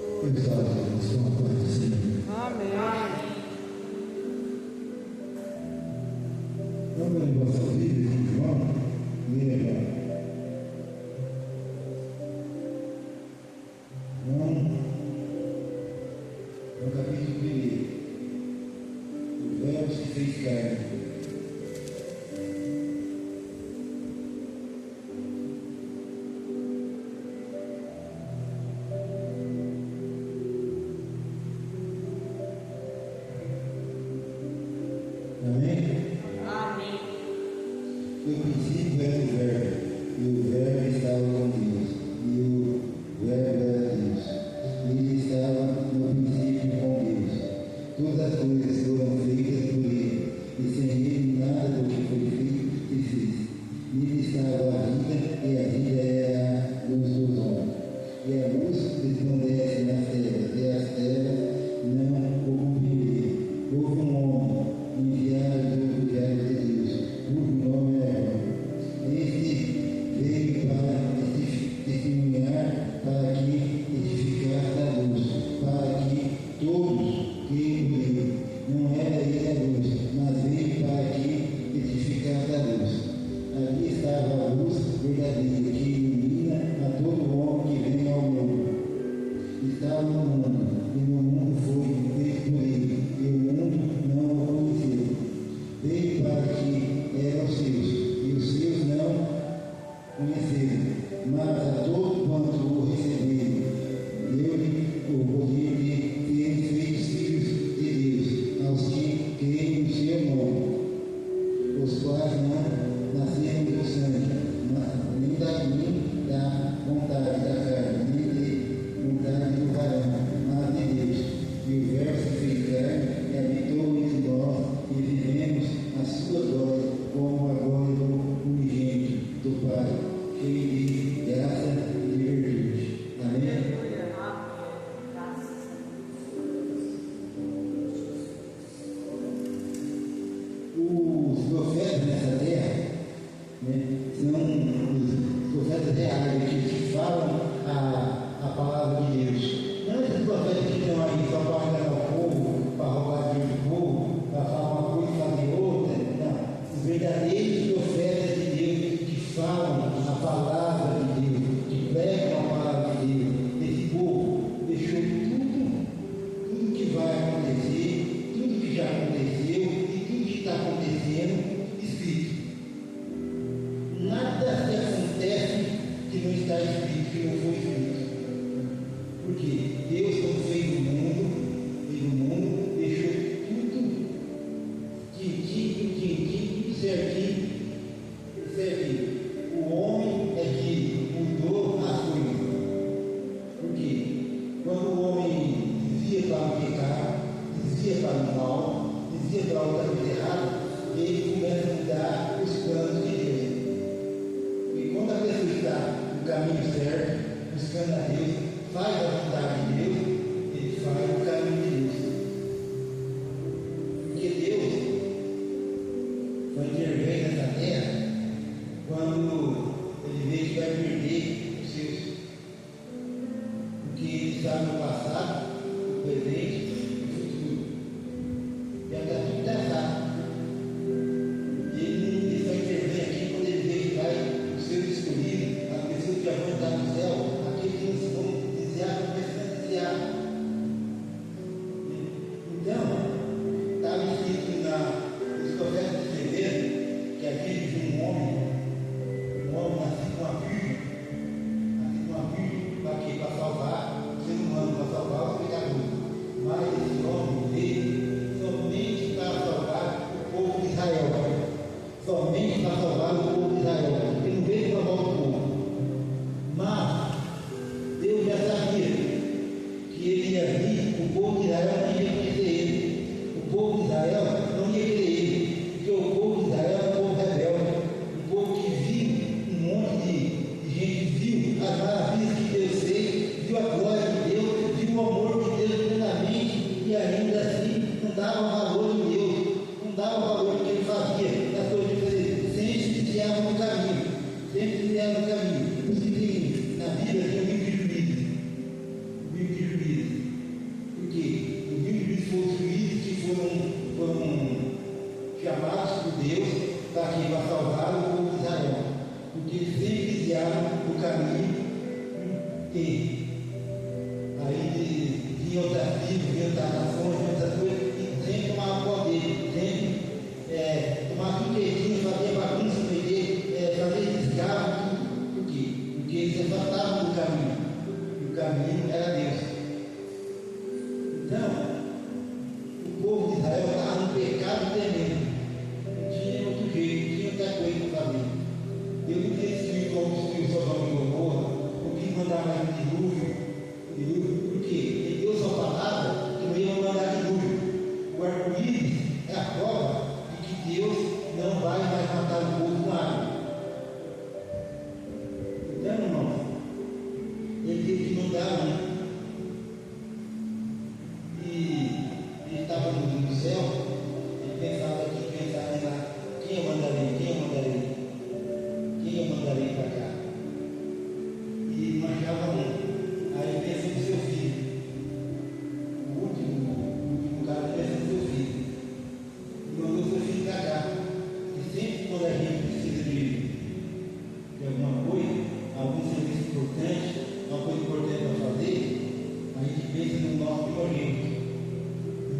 Eu estava com uma coisa assim. Amém. Vamos ler nossa Bíblia aqui, João? Leva. João, no capítulo 1, o Verbo se fez carne. Amém? Amém. No princípio era o Verbo, e o Verbo estava com Deus, e o Verbo era Deus. Ele estava no princípio com Deus. Todas as coisas foram feitas por ele, e sem ele nada do que foi feito se fez. Nele estava a vida, e a vida era a luz dos homens. E a luz resplandece nas trevas, e as trevas não o compreenderam. Houve um homem enviado do Verbo de Deus, cujo nome é João. Este veio para testemunhar, para que edificasse a luz, para que todos creiam nele. Não era ele a luz, mas veio para que edificasse a luz. Ali estava a luz verdadeira, que ilumina a todo homem que vem ao mundo. Estava no mundo, e no mundo foi feito por ele, e o mundo não o conheceu. Veio para que eram os seus, e os seus não conheceram, mas a todo quanto o receberam, deu-lhe o poder de serem feitos filhos de Deus, aos que creem no seu nome, os quais não nasceram do sangue, nem da vontade da carne, nem de vontade do varão, mas de Deus. E o Verbo se fez carne e habitou entre nós, e vivemos a sua glória, como a glória do unigênito do Pai, cheio de graça e de virtude. Amém? Os profetas nessa terra, né, são os profetas reais que falam a palavra de Deus. Não esses profetas que estão aí só para enganar o povo, para roubar dinheiro do povo, para falar uma coisa e fazer outra. Não. Os verdadeiros profetas de Deus que falam a palavra de Deus, que pregam a palavra de Deus. Esse povo deixou tudo que vai acontecer, tudo que já aconteceu e tudo que está acontecendo escrito. Nada que acontece que não está escrito, que não foi escrito. Porque Deus, quando fez o mundo, deixou tudo tintim, certinho. O homem é que mudou as coisas. Porque quando o homem dizia para o pecado, dizia para o mal, dizia para outra coisa errada, ele começa a mudar os planos de Deus. E quando a pessoa está no caminho certo, buscando a Deus, faz a vontade de Deus, ele faz o caminho de Deus. Porque Deus foi intervir nessa terra quando ele vê que vai perder os seus. Porque ele sabe o passado, o presente e o futuro. Já está tudo traçado. Ele vai intervir aqui quando ele vê que vai o seu escolhido, a pessoa que já vai estar no céu, aquele que não se vão desviar, começando a desviar. Então, estava escrito nos profetas escreveram que aquele de um homem nascido com uma virgem, para quê? Para salvar o ser humano, para salvar os pecadores. Mas E aí vinha outras tribos, vinha outras nações, vinha outras coisas, e sempre tomava poder, sempre tomava tudo quietinho, fazia bagunça no meio dele, fazia escravo, tudo. Por quê? Porque eles se afastavam do caminho. E o caminho era Deus. Então, o povo de Israel estava no pecado tremendo. Não tinha outro jeito, não tinha outra coisa para fazer. Deus não tinha destruído como destruiu Sodoma e Gomorra, não quis mandar mais um dilúvio. Por quê? Ele deu sua palavra que não ia mandar dilúvio. O arco-íris é a prova de que Deus não vai mais matar o povo com água. Então, irmão, ele teve que mandar um. Ele estava no céu, ele pensava lá, quem eu mandarei para cá? E não achava um. Aí ele pensa no seu filho, o último cara pensa no seu filho, e mandou seu filho para cá. E sempre quando a gente precisa de alguma coisa, algum serviço importante, uma coisa importante para fazer, a gente pensa no nosso primogênito.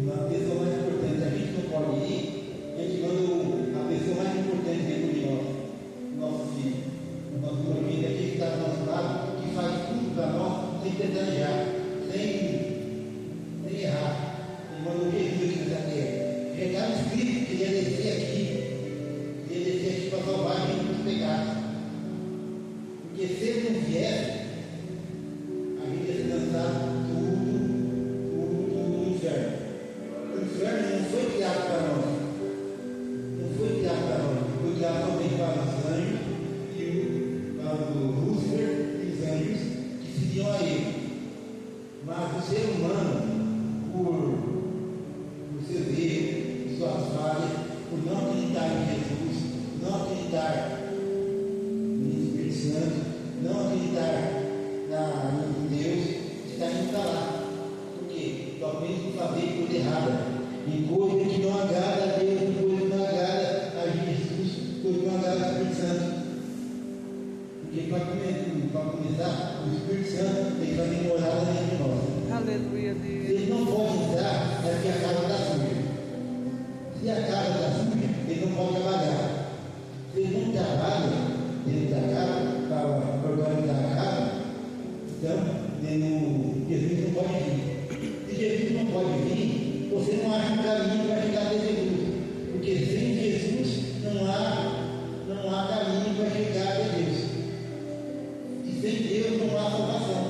A pessoa mais importante, a gente não pode ir, a gente manda a pessoa mais importante dentro de nós, o nosso filho, o nosso primogênito, aquele que está do nosso lado, que faz tudo para nós, sem pestanejar, sem errar. Ele mandou Jesus aqui nessa terra. Já estava escrito que ele ia descer aqui para salvar a gente dos pecados. Porque se ele não viesse, a gente ia se lançar tudo no inferno. O inferno não foi criado para nós. Foi criado somente para os anjos e para o Lúcifer e os anjos que seguiam a ele. Mas o ser humano, por seus erros, por suas falhas, por não acreditar em Jesus, não acreditar no Espírito Santo, não acreditar em Deus, está indo para lá. Por quê? Talvez por fazer coisa errada. Em coisa que não agrada a Deus, em coisa que não agrada a Jesus, coisa que não agrada ao Espírito Santo. Porque para começar, o Espírito Santo tem que fazer morada dentro de nós. Aleluia, Deus. Ele não pode entrar, é porque a casa está suja. Se a casa está suja, ele não pode trabalhar. Se ele não trabalha dentro da casa, para organizar a casa, então Jesus não pode vir. Se Jesus não pode vir, você não acha um caminho para chegar até Jesus. Porque sem Jesus não há caminho para chegar até Deus. E sem Deus não há salvação.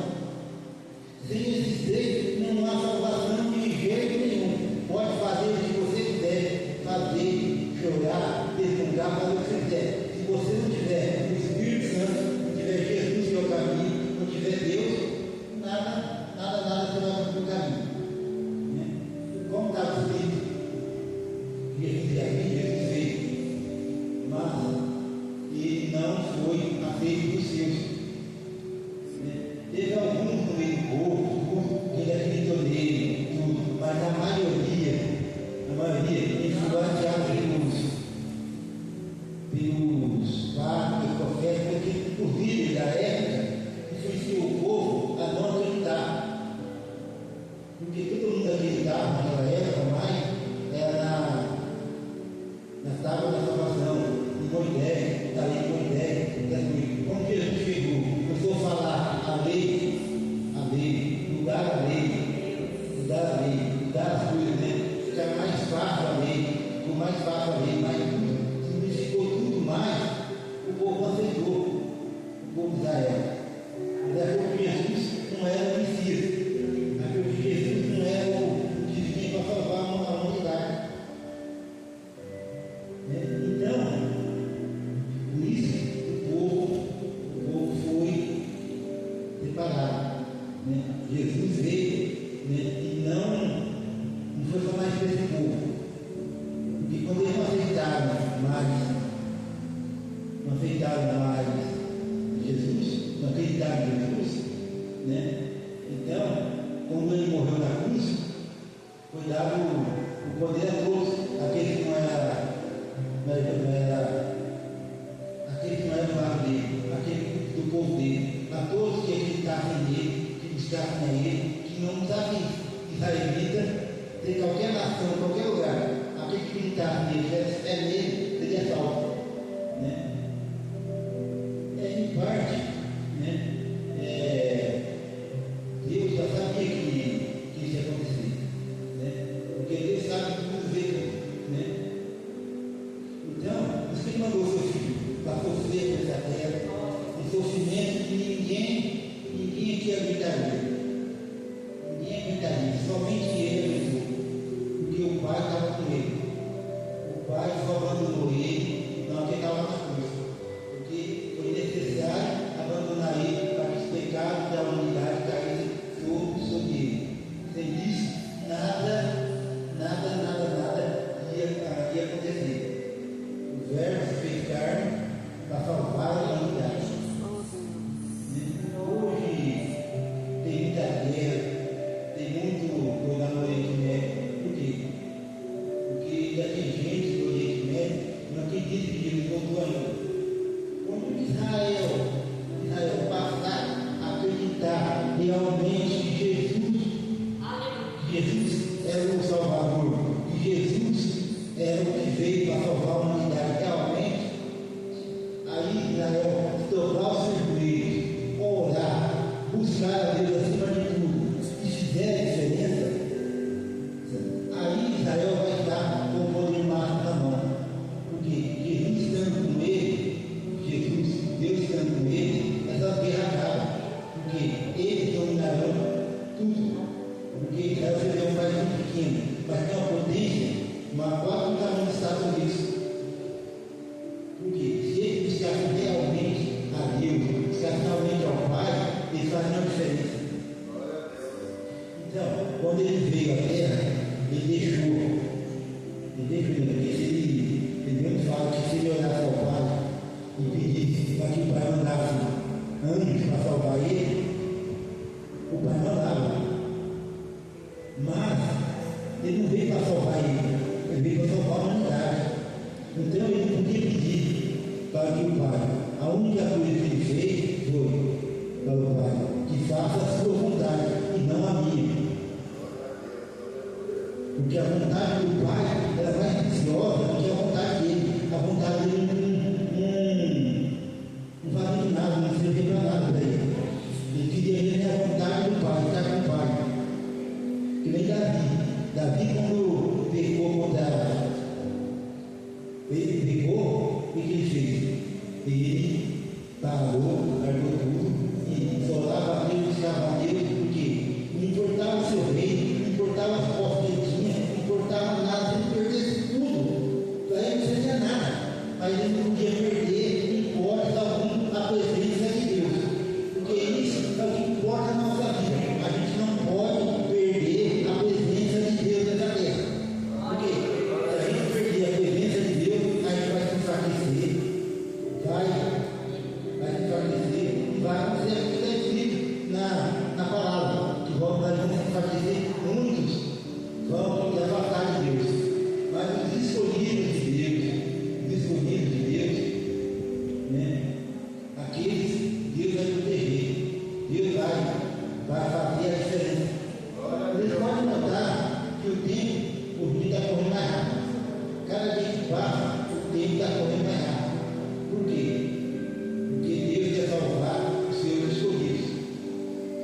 Sem esses três não há salvação de jeito nenhum. Pode fazer o que você quiser, fazer, chorar, desnudar, fazer o que você quiser. Se você não tiver o Espírito Santo, não tiver Jesus no seu caminho, não tiver Deus, nada você vai fazer no caminho. Como está escrito? Jesus veio, mas ele não foi aceito dos seus. Teve alguns no meio do povo, que ele acreditou nele, tudo, mas a maioria, influenciados pelos padres, profetas, porque os líderes da época influenciou o povo a não acreditar. Porque todo mundo acreditava naquela época, mas era na tábua da salvação, em Moisés, da lei de Moisés, como Jesus chegou, começou a falar a lei, mudar a lei, mudar as coisas, né? Ficar mais fácil a lei, ficou mais fácil a lei, mas simplificou tudo mais, o povo aceitou, o povo de Israel. Mas é porque Jesus não era o Messias, é porque Jesus não era o que vinha para salvar a humanidade. Então, por isso, o povo foi separado. Jesus veio e não foi só mais para esse povo. Porque quando eles não aceitaram mais Jesus, não acreditaram em Jesus, então, quando ele morreu na cruz, foi dado o poder a todos, aqueles que não eram aquele que não era do lado dele, aquele do povo dele, a todos que acreditassem nele, Tem qualquer nação, em qualquer lugar, aquele que gritar nele, é nele, seria salvo. Né? Em parte, né? Deus já sabia que isso ia acontecer. Né? Porque Deus sabe tudo ver. Né? Então, por isso que Ele mandou o seu filho para sofrer nessa terra, um sofrimento que ninguém aqui aguentaria. Ninguém aguentaria, somente Ele aguentou. Porque o Pai estava com Ele. O Pai só abandonou Ele, não estava na cruz. Porque foi necessário abandonar Ele para que os pecados da humanidade caíssem sobre Ele. Sem isso, nada ia acontecer. O Verbo se fez carne para salvar a humanidade. Hoje tem muita guerra, tem muito lugar no Oriente Médio. Por quê? Porque já tem gente do Oriente Médio que não acredita que Jesus voltou ainda. Quando Israel passar a acreditar realmente que Jesus era o Salvador, que Jesus era o que veio para salvar a humanidade realmente, aí Israel dobrar os seus joelhos, orar, buscar a Deus acima de tudo, e fizer a diferença, aí Israel vai estar com o poder máximo na mão. Porque Jesus estando com ele, Deus estando com ele, essa guerra acaba. Porque eles dominarão tudo. Porque Israel seria um país muito pequeno, mas tem uma potência, uma quatro do tamanho dos Estados Unidos. Porque se eles buscassem realmente a Deus, buscassem realmente ao Pai, eles fariam a diferença. Então, quando ele veio à terra, ele deixou, porque se ele mesmo fala que se ele olhasse ao Pai e pedisse para que o Pai mandasse anjos para salvar ele, o Pai mandava. Mas ele não veio para salvar ele veio para salvar a humanidade. Então ele não podia pedir para que o Pai, a única coisa que ele fez foi para o Pai, que faça a sua vontade e não a minha. Porque a vontade do Pai era mais preciosa do que a vontade dele. A vontade dele não valia nada, não servia para nada para ele. Ele queria ver a vontade do Pai, estar com o Pai. Que nem Davi quando pecou contra ele pegou, o que ele fez? Ele parou, largou tudo e só dava a Deus, buscava a Deus, porque não importava o seu rei, não importava as postas que ele tinha, não importava nada, se ele perdesse tudo, para ele não seria nada, mas ele não podia perder, não importa algum, a presença de Deus, porque isso é o que importa na nossa vida. A gente não pode perder a presença de Deus nessa terra, porque se a gente perder a presença de Deus, a gente vai se enfraquecer, vai se enfraquecer e vai acontecer o que está escrito na palavra, que vão se enfraquecer, muitos vão se afastar de Deus, mas os escolhidos de Deus, né, aqueles Deus vai proteger, Deus vai fazer a diferença. Vocês podem notar que o dia está correndo mais rápido. Cada dia que passa, o tempo está correndo mais rápido. Por quê? Porque Deus quer salvar os seus escolhidos.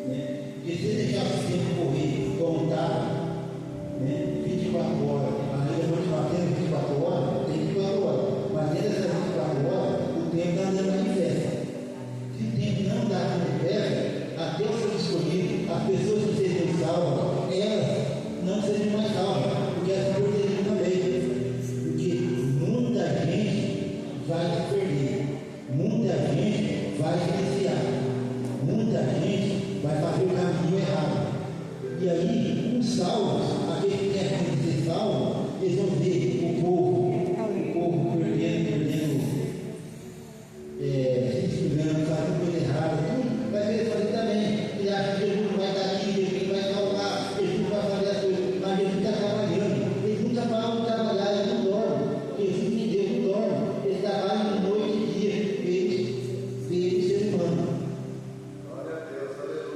Né? Porque se deixar o tempo correr como estava, né? 24 horas, mas ainda continuar tendo 24 horas, tem 24 horas. Mas dentro dessas 24 horas, o tempo está andando mais depressa. Se o tempo não dá mais depressa, até os seus escolhidos, as pessoas que seriam salvas, elas não seriam mais salvas, porque elas perderiam também. Porque muita gente vai se perder, muita gente vai se desviar, muita gente vai fazer o caminho errado. E aí, os salvos, aqueles que querem ser salvos, eles vão ver o povo perdendo, se desligando, fazendo coisa errada, tudo vai querer fazer também. Ele acha que Jesus não vai estar aqui, Jesus não vai salvar, Jesus não vai fazer as coisas, mas Jesus está trabalhando, ele nunca para de trabalhar, ele não dorme. Jesus de Deus não dorme, ele trabalha de noite e dia, ele ser humano.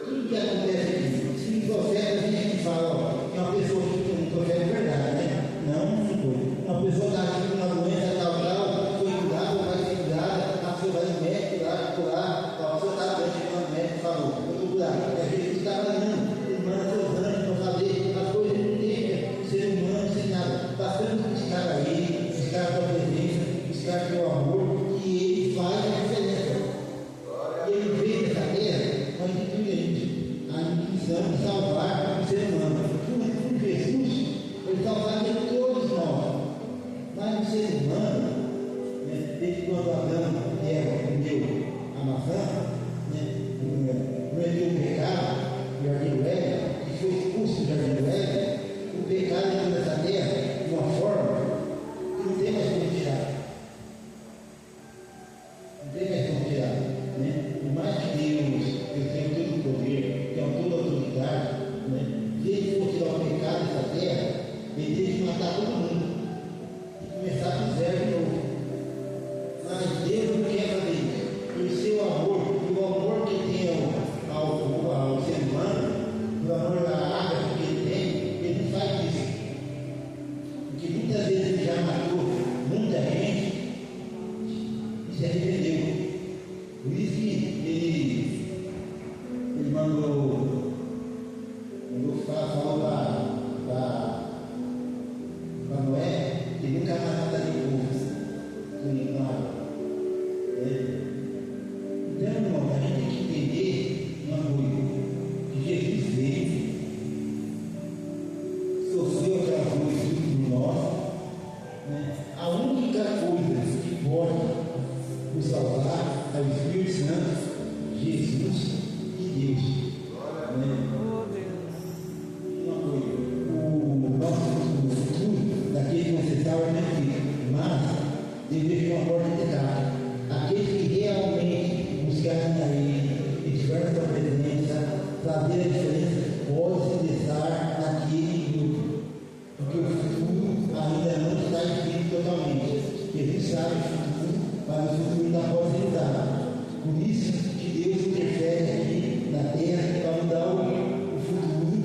Tudo que acontece aqui, se um profeta vem aqui e fala, ó, que uma pessoa que um profeta fé de verdade, né? Não foi. Uma pessoa está aqui com uma doença tal, foi curada, vai ser curada, a pessoa vai no médico lá, curar, a pessoa está doente, o médico falou, eu estou curado. E a gente está ganhando, manda seus anjos para fazer as coisas que tem, ser humano, sem nada. Bastante buscar a Ele, buscar a tua presença, buscar o teu amor, que Ele faz a diferença. E Ele veio dessa terra, mas de tudo isso, a missão de salvar o ser humano. Por Jesus, Ele salvaria todos nós. Mas o ser humano, né, desde quando Adão e Eva comeu a maçã, né, cometeu o pecado, o jardim do Éden, e foi expulso do jardim do Éden, o pecado entrou nessa terra de uma forma que não tem mais como tirar. Não tem mais como tirar. Né? Por mais que Deus tenha todo o poder, tenha toda a autoridade, né? Se Ele for tirar o pecado dessa terra, Ele tem que matar todo mundo e começar do zero de novo. Mas Deus não quer fazer isso. O seu amor, o amor que tem ao ser humano, o amor da água que Ele tem, Ele não faz isso. Porque muitas vezes Ele já matou muita gente e se arrependeu. Por isso que ele mandou falou para Noé que nunca mais mataria o povo com água. Então, irmão, a gente tem que entender uma coisa, que Jesus veio, sofreu aquela coisa por nós, né? A única coisa que pode nos salvar é o Espírito Santo, Jesus e Deus. Uma coisa, o nosso futuro daquele que você salva é mentira, mas deveria uma porta de casa. Aqueles que realmente buscarem a Ele e tiverem sua presença, fazer a diferença, pode estar naquele grupo. Porque o futuro ainda não está escrito totalmente. Jesus sabe o futuro, mas o futuro ainda pode ser usado. Por isso que Deus interfere aqui na terra para mudar o futuro,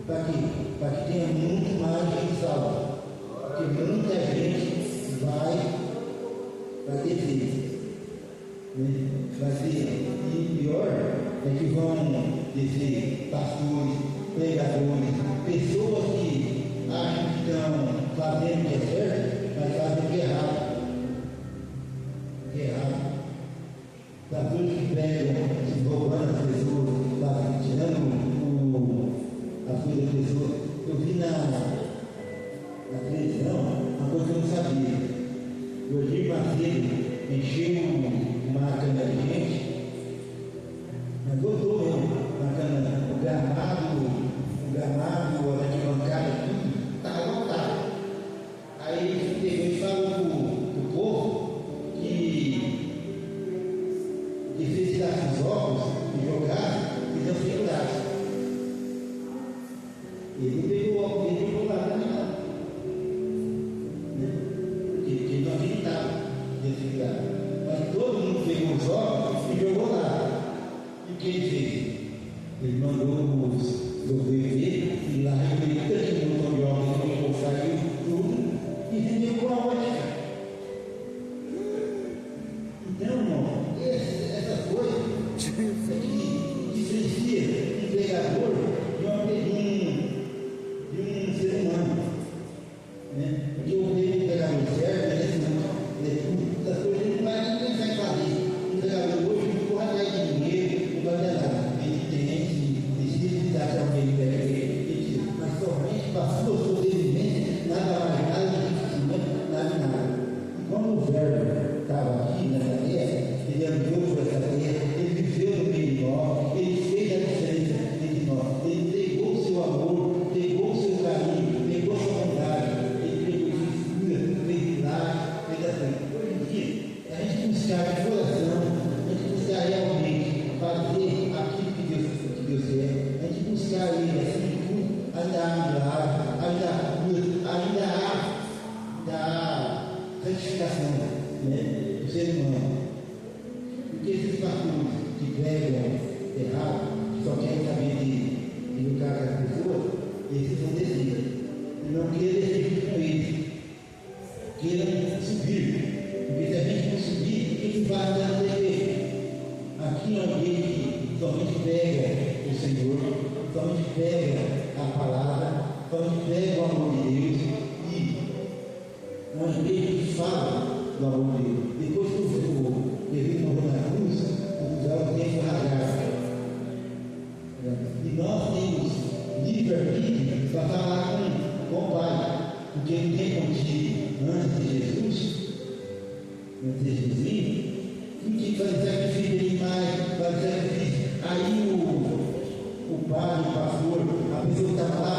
para que tenha muito mais gente salva. Porque muita gente vai descer. Vai ser. E pior é que vão descer pastores, pregadores, pessoas que acham que estão fazendo o que é certo, mas fazem o que é errado. Pastores que pregam, roubando as pessoas, tirando as coisas das pessoas. Eu vi na televisão uma coisa que eu não sabia. O Edir Macedo encheu uma cana de gente, mas botou mesmo uma cana, o gramado, a arquibancada, tudo, estava lotado. Aí ele pegou e falou para o povo que se tirasse os óculos e jogasse, e não segurasse. Ele não pegou o óculos e jogou lá também não. Porque ele não acreditava nesse lugar. Mas todo mundo pegou os óculos e jogou lá. E o que ele fez? Ele mandou os obreiros dele ir lá recolher todo mundo de óculos, saiu tudo e vendeu com a ótica. Então, irmão, essa coisa que diferencia um pregador de um ser humano. Né? Porque o pregador certo, essas coisas ele não vai nem pensar em fazer. O pregador hoje não corre atrás de dinheiro, não vai ter nada. Ele tem, precisa dar para alguém que mas somente para a sua sobrevivência, nada mais, nada de investimento, nada. E como o verbo estava aqui nessa terra, ele andou por essa terra, ele viveu no meio de nós, ele fez a diferença entre nós, ele entregou o seu amor, entregou o seu carinho, entregou a sua bondade, ele entregou figura, fez milagre, fez assim. Hoje em dia, a gente buscar de coração, a gente buscar realmente fazer aquilo que Deus quer, a gente buscar Ele assim, tudo, ainda há milagre, ainda há cura, ainda há santificação, né, do ser humano. Porque esses pastores que pregam errado, que só querem saber de educar as pessoas, esses vão descer. E não nós temos livre-arbítrio para falar com o Pai, porque não tem como te antes de Jesus, porque fazer sacrifício de animais, fazer sacrifício. Aí o padre, o pastor, a pessoa que estava lá,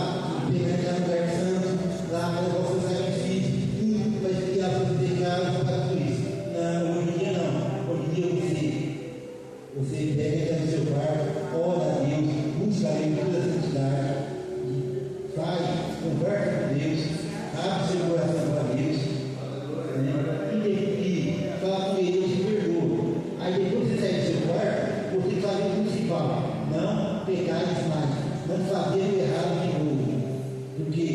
pegar no lugar santo, lá levar o seu sacrifício, tudo vai criar seus pecados para tudo isso. Não, hoje em dia não. Hoje em dia você pega no seu quarto, ora a Deus, busca a Deus toda a santidade, faz, conversa com Deus, abre seu coração para Deus, e fala com Ele, eu te perdoo. Aí depois você sai do seu quarto, você faz o principal, não pecar demais, não fazer o errado de novo, porque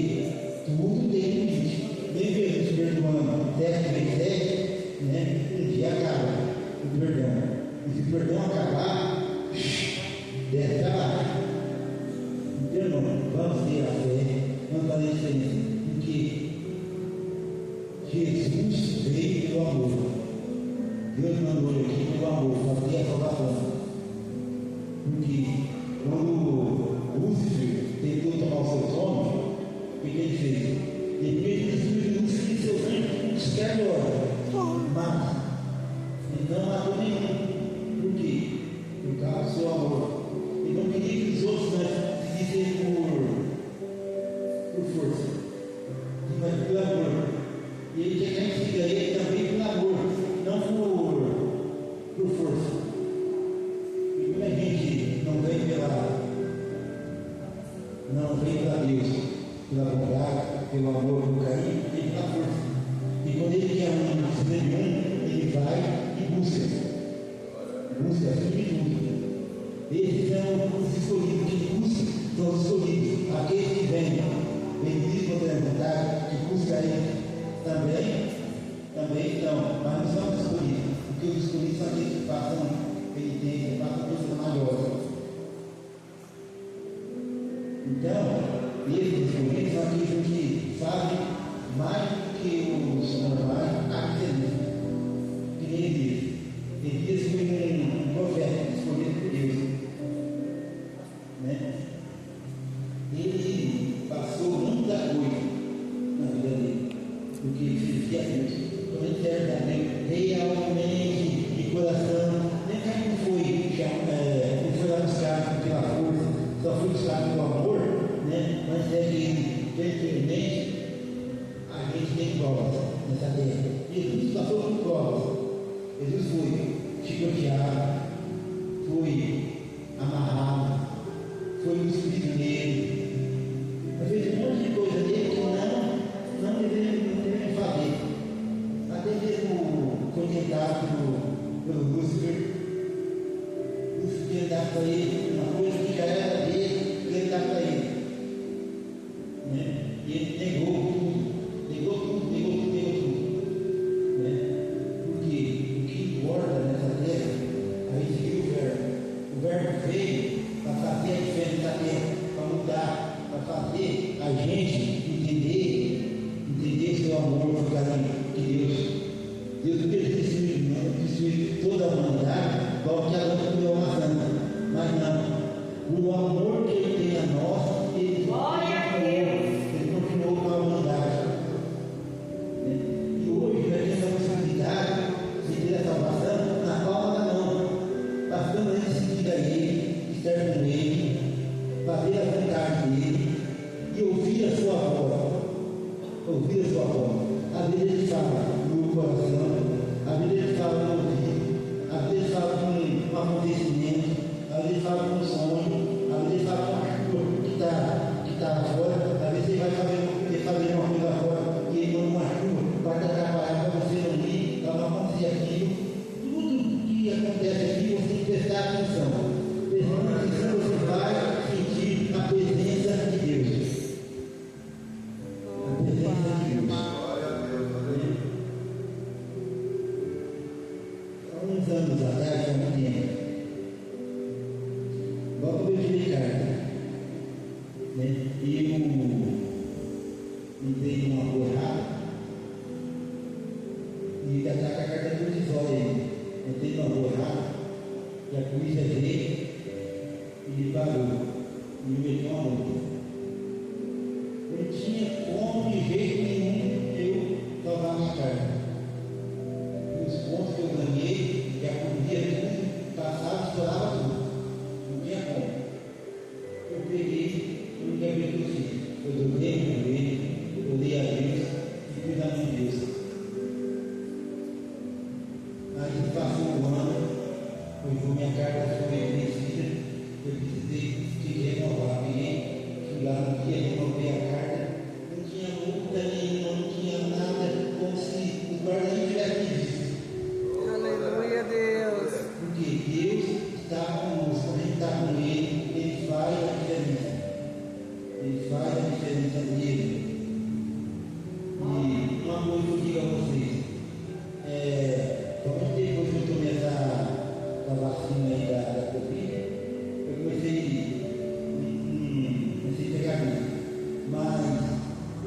tudo tem limite. Nem Jesus perdoando 10 vezes 10, um dia acaba o perdão. E se o perdão acabar, deve acabar. Então, irmão, vamos ter a fé, vamos fazer diferença, porque Jesus veio pelo amor. Deus mandou ele aqui pelo amor, fazer a salvação. Porque quando Lúcifer tentou tomar o seu sono, o que ele fez? Ele fez Lúcifer de seus anjos, escreveu, mas ele não matou nenhum. Por quê? Por causa do seu amor. Ele não queria que os outros seguissem por força, mas pelo amor. E ele quer que a gente siga ele também pelo amor, não por força. E como a gente não vem pela Deus, pela bondade, pelo amor, pelo carinho, ele pela força. E quando ele quer precisa de ele vai e busca tudo e tudo. Esses são os escolhidos, que buscam, são os escolhidos, aqueles que vêm, benditos por ter vontade, que buscam ele também estão, mas não são os escolhidos, porque os escolhidos são aqueles que passam penitência, passam coisas maiores. Então, esses escolhidos são aqueles que fazem mais do que os normais a excelência. Que nem Elias. Elias foi um profeta escolhido por Deus. Ele passou muita coisa na vida dele, porque ele servia a Deus. Quando ele serve a Deus, realmente, de coração, nem que ele foi lá buscar pela força, só foi buscar pelo amor, mas é que, infelizmente, a gente tem provas nessa terra. Jesus passou por provas. Jesus foi chicoteado, foi amarrado, foi cuspido nele, fez um monte de coisa dele que não devemos fazer. Até mesmo foi tentado pelo Lúcifer. Lúcifer dá para ele uma coisa que já era dele, ele dá para ele. E ele negou tudo. Porque o que importa nessa terra, a gente viu o Verbo. O Verbo veio para fazer a diferença da terra, para mudar, para fazer a gente entender o seu amor, o carinho de Deus destruir toda a humanidade, igual que a lâmpada comeu uma santa. Mas não, o amor que ele tem a nós, ele continuou com a humanidade. E hoje nós temos a possibilidade de ter a salvação na palma da mão, bastando a gente seguir a Ele, estar com Ele, fazer a vontade dele e ouvir a sua voz. Às vezes ele fala no coração, às vezes ele fala no ouvido, às vezes fala com um acontecimento, às vezes fala com um sonho, às vezes fala com uma chuva que está fora, às vezes ele vai fazer uma coisa fora e ele manda uma chuva para te atrapalhar, para você não ir, para não acontecer aquilo. Tudo que acontece aqui você tem que prestar atenção. Prestando atenção, você vai sentir a presença de Deus. A presença de Deus. Há uns anos atrás, há muito tempo, logo eu tirei carta. peguei, a única vez que eu fiz, eu dobrei meu joelho, orei a Deus e fui na mão de Deus. Aí passou um ano, foi minha carta foi vencida, eu precisei renovar, peguei, fui lá no dia, renovei a carta, não tinha multa nenhuma, não tinha nada, como se o guarda nem tivesse visto. Aleluia, Deus. Porque Deus está conosco, a gente está com Ele, Ele faz a diferença. Ele faz a diferença nele. E uma coisa que eu digo a vocês, somente depois que eu tomei essa vacina aí da Covid, eu comecei a pegar medo. Mas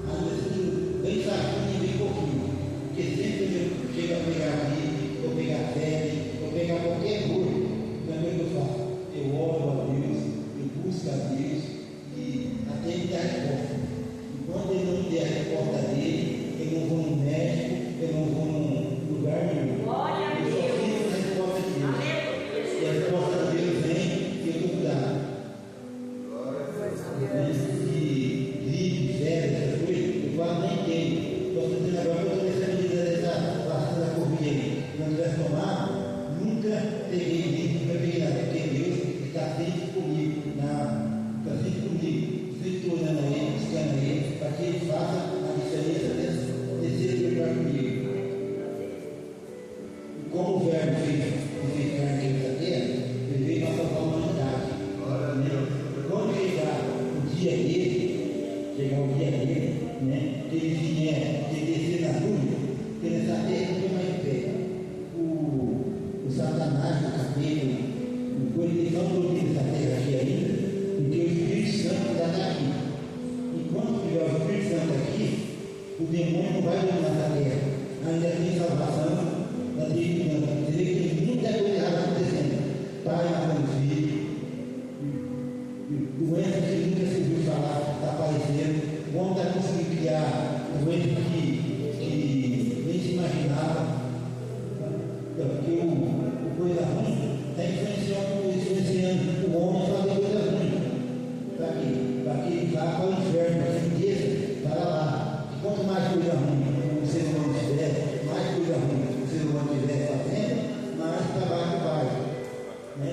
ainda assim, bem fraquinho, bem pouquinho. Porque sempre que eu chego a pegar aqui, ou pegar febre, ou pegar qualquer coisa, também que eu faço? Eu oro a Deus, eu busco a Deus e até Ele dar a resposta. E quando Ele não me der a resposta dele, eu não vou no médico, eu não vou num lugar nenhum. Glória a Eu só Deus. fico na resposta de Deus. Aleluia. E a resposta de Deus vem e eu estou cuidado. De gripe, febre, essas coisas, eu quase nem tenho. Estou fazendo agora que eu estou nessa medida dessa vacina da Covid aí. Se não tivesse tomado, nunca peguei gripe, nunca peguei nada, porque Deus está sempre comigo, está sempre comigo. Sempre estou olhando a Ele, buscando a Ele, para que Ele faça a diferença desse lugar comigo. E como o Verbo fez carne aqui nessa terra, Ele veio para salvar a humanidade. Quando chegar o dia dele, né, que ele vier, que ele descer na luz, porque nessa terra não tem mais pé. O Satanás, o capeta, o coisa, eles não dominam essa terra aqui ainda, porque o Espírito Santo está aqui. E quando tiver o Espírito Santo aqui, o demônio não vai dominar essa terra. Ainda tem salvação, ainda tem esperança. Você vê que tem muita coisa errada acontecendo. Pai matando filho, doença que nunca se ouviu falar está aparecendo. O homem está conseguindo criar doença que nem se imaginava. Porque o coisa ruim está influenciando o homem a fazer coisa ruim. Para que ele vá para o inferno, para que ele desça para lá. E quanto mais coisa ruim o ser humano tiver, mais coisa ruim o ser humano estiver fazendo, mais trabalho vai. Né?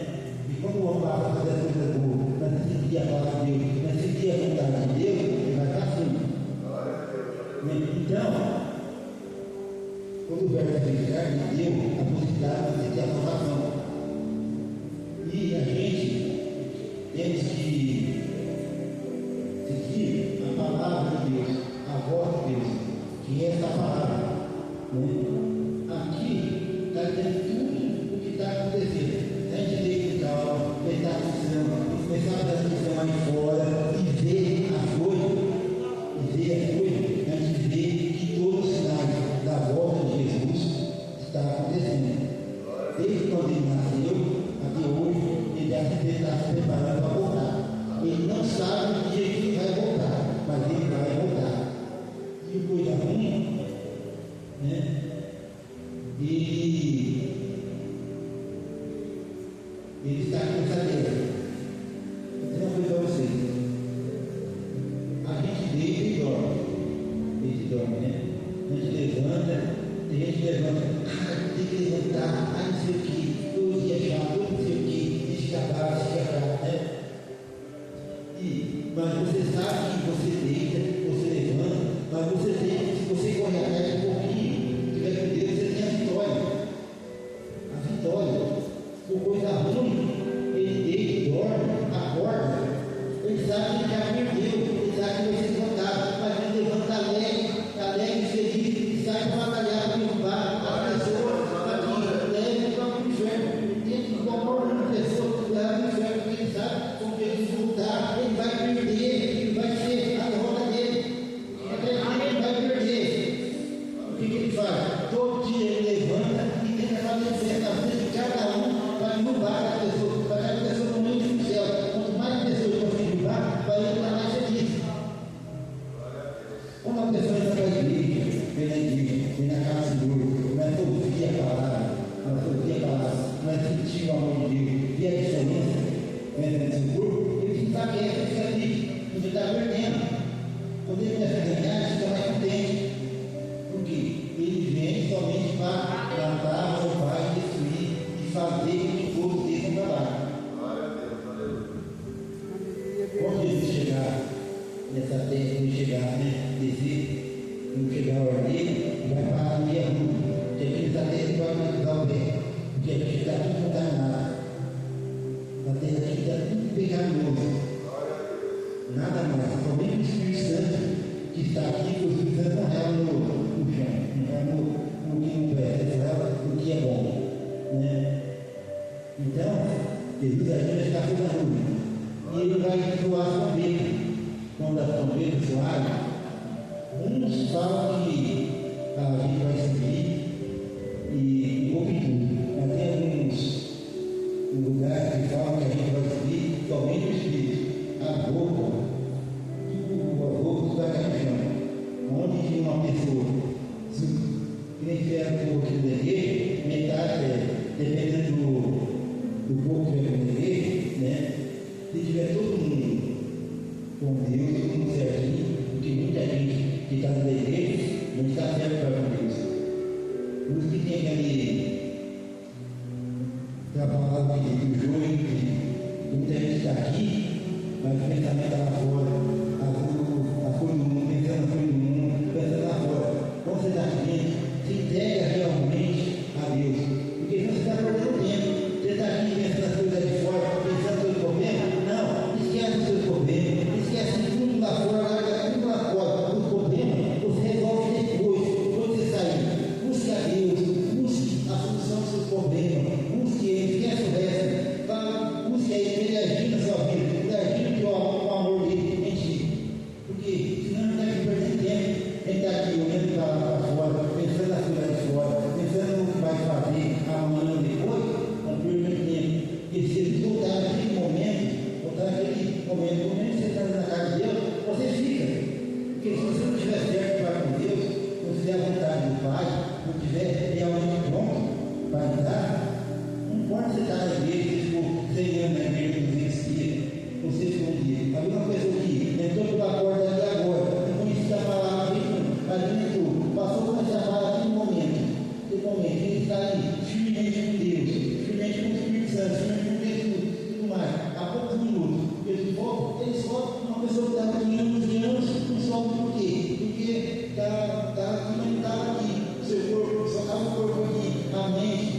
E quando o homem vai fazer a coisa boa, para decidir a palavra de Deus, para decidir a vontade de Deus, ele vai estar assim. Então, quando o verbo fez carne, deu a possibilidade de decidir a salvação. E a gente temos que seguir a palavra de Deus, a voz de Deus, que é essa palavra. Aqui está dizendo tudo o que está acontecendo. A gente tem que calma, prestar atenção, começar a prestar atenção aí fora e ver as coisas. A gente vê que todos os sinais da volta de Jesus estão acontecendo. Desde quando ele nasceu até hoje, ele já está se preparando para voltar. Ele não sabe o dia que ele vai voltar, mas ele vai voltar. E o coisa ruim, né? Ele está com essa guerra. Vou dizer uma coisa para vocês. A gente deita e dorme. Deita e dorme, né? A gente levanta, tem gente que levanta, tem que levantar, não sei o que, todo dia chato, não sei o que, escapar, né? Mas você sabe que você deita, você levanta, mas você tem, se você correr atrás um pouquinho, tiver com Deus, você tem a vitória. A vitória. Por coisa ruim, ele deita e dorme, acorda, ele sabe que ele já perdeu, ele sabe que vai ser derrotado, mas ele levanta alegre, feliz, e sai para batalhar, para derrubar a pessoa, para que leve para o inferno. Ele tem que igual uma pessoa que leva para o inferno, porque ele sabe como ele voltar, ele vai perder, ele vai ser a derrota dele. Ele vai perder. O que ele faz? Todo dia ele levanta e tenta fazer certo a vida de cada um para derrubar a pessoa, para que a pessoa não entre no céu. Quanto mais pessoas conseguem derrubar, vai nessa terra quando chegar, né? Descer, quando chegar o ordeiro, vai parar no dia ruim. Porque aqui nessa terra não pode mais usar o pé, porque aqui está tudo contaminado. A terra aqui está tudo pecaminoso. Nada mais, somente o Espírito Santo que está aqui, que o Espírito Santo não rela no chão, não rela no que não presta, ele rela no que é bom. Né? Então, Jesus ainda está toda ruim. E ele vai zoar as trombetas. Quando as trombetas soarem, uns falam que a gente vai subir e ouvir tudo. Mas tem alguns lugares que falam que a gente vai subir somente o Espírito. A boca, tudo vai cair no chão. Onde tinha uma pessoa, que nem tiver um pouco aqui da igreja, metade, dependendo do pouco que vai na igreja, né? Se tiver todo mundo com Deus, todo mundo certinho, porque muita gente que está na igreja não está certo para Deus. Por isso que tem aquele trabalho do joio, que muita gente está aqui, mas o pensamento está lá fora, a cor do mundo, pensando na cor do mundo, pensando lá fora. Quando você está aqui dentro, se entrega realmente a Deus, porque senão você está perdendo tempo. Você está aqui pensando nas coisas de fora, pensando nos seus problemas? Não, esquece os seus problemas, esquece tudo lá fora, larga tudo lá fora. Os problemas você resolve depois, quando você sair. Busque a Deus, busque a solução dos seus problemas, busque Ele, esquece o resto. Busque Ele, Ele agir na sua vida, Ele agir o amor dele em ti. Porque senão não está aqui perdendo tempo. Ele está aqui olhando para fora, pensando nas coisas de fora, pensando no que vai fazer amanhã ou depois, não perde tempo. Porque se ele voltar naquele momento, como você está na casa de Deus, você fica. Porque se você não estiver certo para com Deus, não fizer a vontade do Pai, não estiver realmente pronto para entrar, não pode você estar na igreja, você ficou 100 anos na igreja, 200 dias, você ficou um dia. Havia uma pessoa que entrou pela porta ali agora, não conhecia a palavra, ali entrou, passou por essa palavra aqui no momento, ele está ali, firmemente com Deus, firmemente com o Espírito Santo, firmemente com Jesus, tudo mais. Há poucos minutos, ele sobe, uma pessoa que estava aqui anos e anos, não sobe por quê? Porque está aqui, mas não estava aqui, o seu corpo, só estava o corpo aqui, a mente,